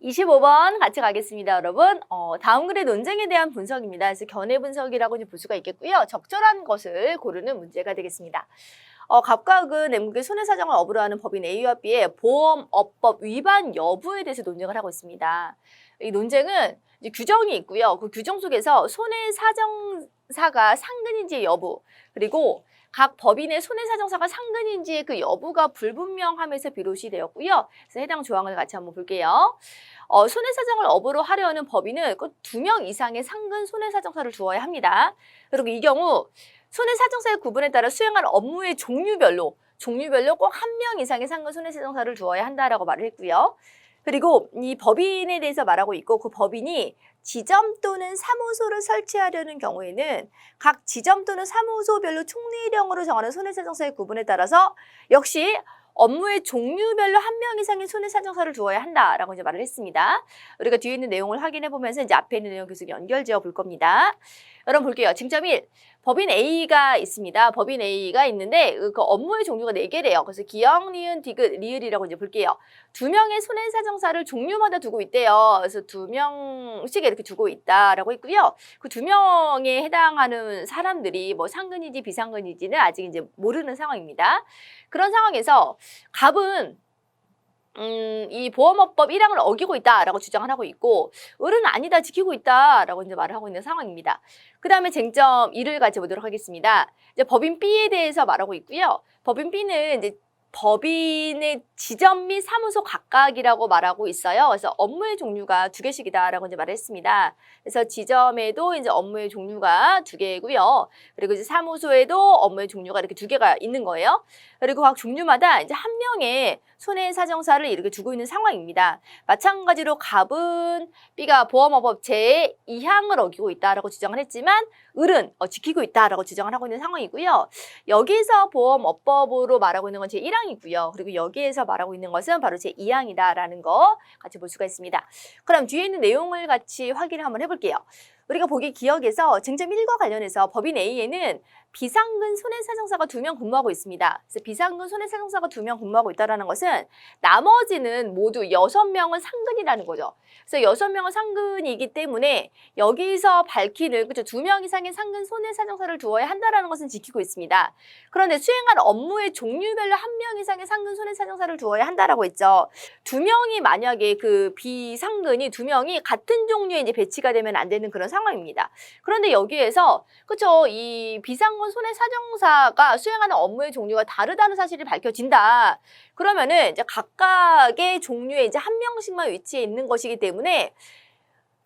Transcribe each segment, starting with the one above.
25번 같이 가겠습니다, 여러분. 다음 글의 논쟁에 대한 분석입니다. 그래서 견해 분석이라고 볼 수가 있겠고요. 적절한 것을 고르는 문제가 되겠습니다. 갑과 M국의 손해사정을 업으로 하는 법인 A와 B의 보험업법 위반 여부에 대해서 논쟁을 하고 있습니다. 이 논쟁은 이제 규정이 있고요. 그 규정 속에서 손해사정사가 상근인지의 여부, 그리고 각 법인의 손해사정사가 상근인지의 그 여부가 불분명함에서 비롯이 되었고요. 그래서 해당 조항을 같이 한번 볼게요. 손해사정을 업으로 하려는 법인은 꼭 2명 이상의 상근 손해사정사를 두어야 합니다. 그리고 이 경우 손해사정사의 구분에 따라 수행할 업무의 종류별로 꼭 1명 이상의 상근 손해사정사를 두어야 한다라고 말을 했고요. 그리고 이 법인에 대해서 말하고 있고, 그 법인이 지점 또는 사무소를 설치하려는 경우에는 각 지점 또는 사무소별로 총리령으로 정하는 손해사정사의 구분에 따라서 역시 업무의 종류별로 1명 이상의 손해사정사를 두어야 한다라고 이제 말을 했습니다. 우리가 뒤에 있는 내용을 확인해 보면서 이제 앞에 있는 내용 계속 연결지어 볼 겁니다. 여러분 볼게요. 쟁점 1. 법인 A가 있습니다. 법인 A가 있는데 그 업무의 종류가 4개래요. 그래서 기역, 니은, 디귿, 리을이라고 이제 볼게요. 2명의 손해사정사를 종류마다 두고 있대요. 그래서 2명씩 이렇게 두고 있다라고 했고요. 그 2명에 해당하는 사람들이 뭐 상근인지 비상근인지는 아직 이제 모르는 상황입니다. 그런 상황에서 갑은 이 보험업법 1항을 어기고 있다라고 주장을 하고 있고, 을은 아니다, 지키고 있다라고 이제 말을 하고 있는 상황입니다. 그 다음에 쟁점 2를 가져보도록 하겠습니다. 이제 법인 B에 대해서 말하고 있고요. 법인 B는 이제 법인의 지점 및 사무소 각각이라고 말하고 있어요. 그래서 업무의 종류가 2개씩이다라고 이제 말을 했습니다. 그래서 지점에도 이제 업무의 종류가 2개고요. 그리고 이제 사무소에도 업무의 종류가 이렇게 2개가 있는 거예요. 그리고 각 종류마다 이제 1명의 손해사정사를 이렇게 두고 있는 상황입니다. 마찬가지로 갑은 B가 보험업법 제2항을 어기고 있다라고 주장을 했지만, 을은 지키고 있다라고 주장을 하고 있는 상황이고요. 여기서 보험업법으로 말하고 있는 건 제1항이고요. 그리고 여기에서 말하고 있는 것은 바로 제2항이다라는 거 같이 볼 수가 있습니다. 그럼 뒤에 있는 내용을 같이 확인을 한번 해볼게요. 우리가 보기 기억에서 쟁점 1과 관련해서 법인 A에는 비상근 손해사정사가 2명 근무하고 있습니다. 그래서 비상근 손해사정사가 2명 근무하고 있다는 것은 나머지는 모두 6명은 상근이라는 거죠. 그래서 6명은 상근이기 때문에 여기서 밝히는 2명 이상의 상근 손해사정사를 두어야 한다는 것은 지키고 있습니다. 그런데 수행할 업무의 종류별로 1명 이상의 상근 손해사정사를 두어야 한다라고 했죠. 2명이 만약에 그 비상근이 2명이 같은 종류에 이제 배치가 되면 안 되는 그런 상황입니다. 그런데 여기에서 이 비상근 손해사정사가 수행하는 업무의 종류가 다르다는 사실이 밝혀진다. 그러면은 이제 각각의 종류에 이제 1명씩만 위치해 있는 것이기 때문에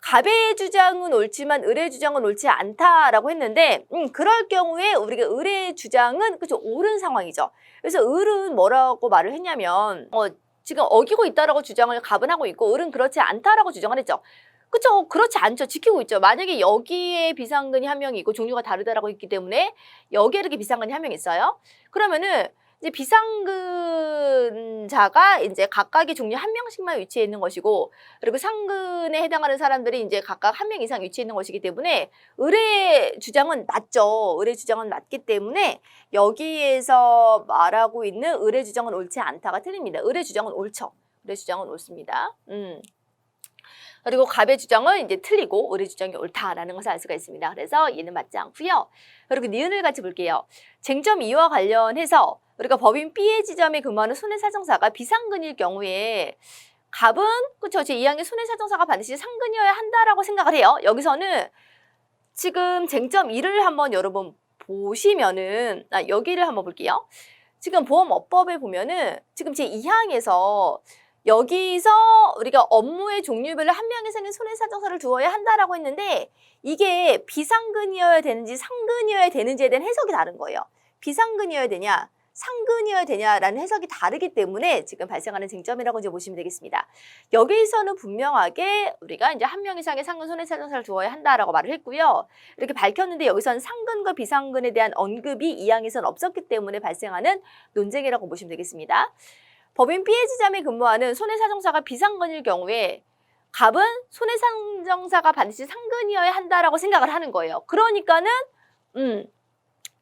갑의 주장은 옳지만 을의 주장은 옳지 않다라고 했는데, 그럴 경우에 우리가 을의 주장은 옳은 상황이죠. 그래서 을은 뭐라고 말을 했냐면 지금 어기고 있다라고 주장을 갑은 하고 있고, 을은 그렇지 않다라고 주장을 했죠. 그렇죠. 그렇지 않죠. 지키고 있죠. 만약에 여기에 비상근이 1명이 있고 종류가 다르다라고 했기 때문에 여기에 이렇게 비상근이 1명 있어요. 그러면은 이제 비상근자가 이제 각각의 종류 1명씩만 위치해 있는 것이고, 그리고 상근에 해당하는 사람들이 이제 각각 1명 이상 위치해 있는 것이기 때문에 을의 주장은 맞죠. 을의 주장은 맞기 때문에 여기에서 말하고 있는 을의 주장은 옳지 않다가 틀립니다. 을의 주장은 옳죠. 을의 주장은 옳습니다. 그리고 갑의 주장은 이제 틀리고 을의 주장이 옳다라는 것을 알 수가 있습니다. 그래서 얘는 맞지 않고요. 그리고 니은을 같이 볼게요. 쟁점 2와 관련해서 우리가 법인 B의 지점에 근무하는 손해사정사가 비상근일 경우에 갑은 제2항의 손해사정사가 반드시 상근이어야 한다라고 생각을 해요. 여기서는 지금 쟁점 2를 한번 여러분 보시면은 여기를 한번 볼게요. 지금 보험업법에 보면은 지금 제2항에서 여기서 우리가 업무의 종류별로 1명 이상의 손해사정사를 두어야 한다라고 했는데, 이게 비상근이어야 되는지 상근이어야 되는지에 대한 해석이 다른 거예요. 비상근이어야 되냐, 상근이어야 되냐라는 해석이 다르기 때문에 지금 발생하는 쟁점이라고 이제 보시면 되겠습니다. 여기서는 분명하게 우리가 이제 1명 이상의 상근 손해사정사를 두어야 한다라고 말을 했고요. 이렇게 밝혔는데 여기서는 상근과 비상근에 대한 언급이 이 항에서는 없었기 때문에 발생하는 논쟁이라고 보시면 되겠습니다. 법인 B의 지점에 근무하는 손해사정사가 비상근일 경우에 갑은 손해사정사가 반드시 상근이어야 한다라고 생각을 하는 거예요. 그러니까는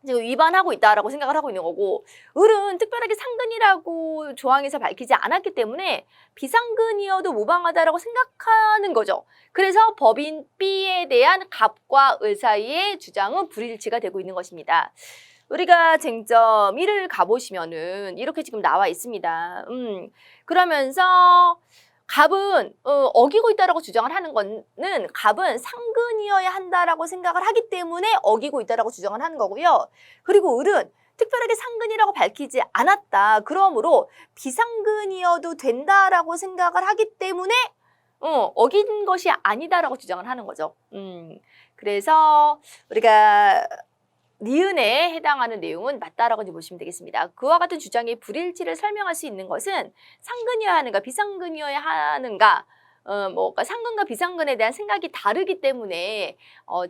지금 위반하고 있다라고 생각을 하고 있는 거고, 을은 특별하게 상근이라고 조항에서 밝히지 않았기 때문에 비상근이어도 무방하다라고 생각하는 거죠. 그래서 법인 B에 대한 갑과 을 사이의 주장은 불일치가 되고 있는 것입니다. 우리가 쟁점 1을 가보시면은 이렇게 지금 나와 있습니다. 그러면서 갑은 어기고 있다라고 주장을 하는 거는 갑은 상근이어야 한다라고 생각을 하기 때문에 어기고 있다라고 주장을 하는 거고요. 그리고 을은 특별하게 상근이라고 밝히지 않았다. 그러므로 비상근이어도 된다라고 생각을 하기 때문에 어긴 것이 아니다라고 주장을 하는 거죠. 그래서 우리가 니은에 해당하는 내용은 맞다라고 이제 보시면 되겠습니다. 그와 같은 주장의 불일치를 설명할 수 있는 것은 상근이어야 하는가 비상근이어야 하는가 그러니까 상근과 비상근에 대한 생각이 다르기 때문에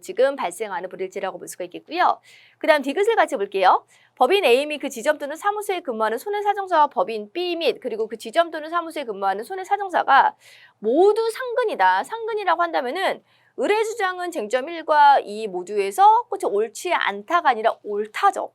지금 발생하는 불일치라고 볼 수가 있겠고요. 그 다음 디귿을 같이 볼게요. 법인 A 및 그 지점 또는 사무소에 근무하는 손해사정사와 법인 B 및 그리고 그 지점 또는 사무소에 근무하는 손해사정사가 모두 상근이다. 상근이라고 한다면은 을의 주장은 쟁점 1과 2 모두에서 그쵸, 옳지 않다가 아니라 옳다죠.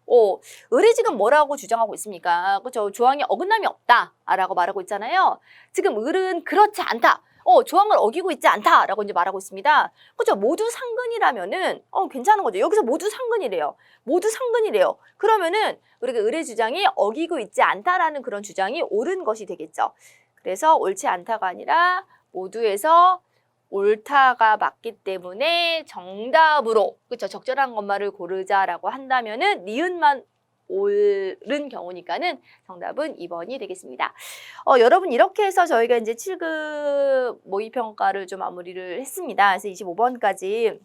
을이 지금 뭐라고 주장하고 있습니까? 그쵸, 조항에 어긋남이 없다라고 말하고 있잖아요. 지금 을은 그렇지 않다. 조항을 어기고 있지 않다라고 이제 말하고 있습니다. 그렇죠. 모두 상근이라면은 괜찮은 거죠. 여기서 모두 상근이래요. 모두 상근이래요. 그러면은 우리가 을의 주장이 어기고 있지 않다라는 그런 주장이 옳은 것이 되겠죠. 그래서 옳지 않다가 아니라 모두에서 옳다가 맞기 때문에 정답으로 그렇죠. 적절한 것만을 고르자라고 한다면은 니은만 옳은 경우니까는 정답은 2번이 되겠습니다. 여러분 이렇게 해서 저희가 이제 7급 모의평가를 좀 마무리를 했습니다. 그래서 25번까지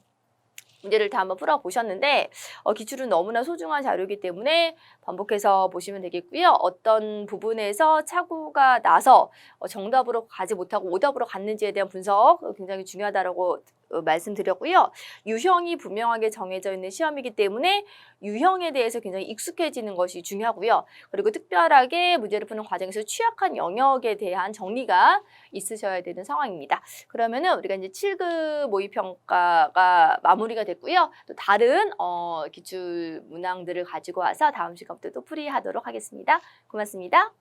문제를 다 한번 풀어보셨는데 기출은 너무나 소중한 자료이기 때문에 반복해서 보시면 되겠고요. 어떤 부분에서 착오가 나서 정답으로 가지 못하고 오답으로 갔는지에 대한 분석 굉장히 중요하다고 말씀드렸고요. 유형이 분명하게 정해져 있는 시험이기 때문에 유형에 대해서 굉장히 익숙해지는 것이 중요하고요. 그리고 특별하게 문제를 푸는 과정에서 취약한 영역에 대한 정리가 있으셔야 되는 상황입니다. 그러면은 우리가 이제 7급 모의평가가 마무리가 됐고요. 또 다른 기출 문항들을 가지고 와서 다음 시간부터 또 풀이하도록 하겠습니다. 고맙습니다.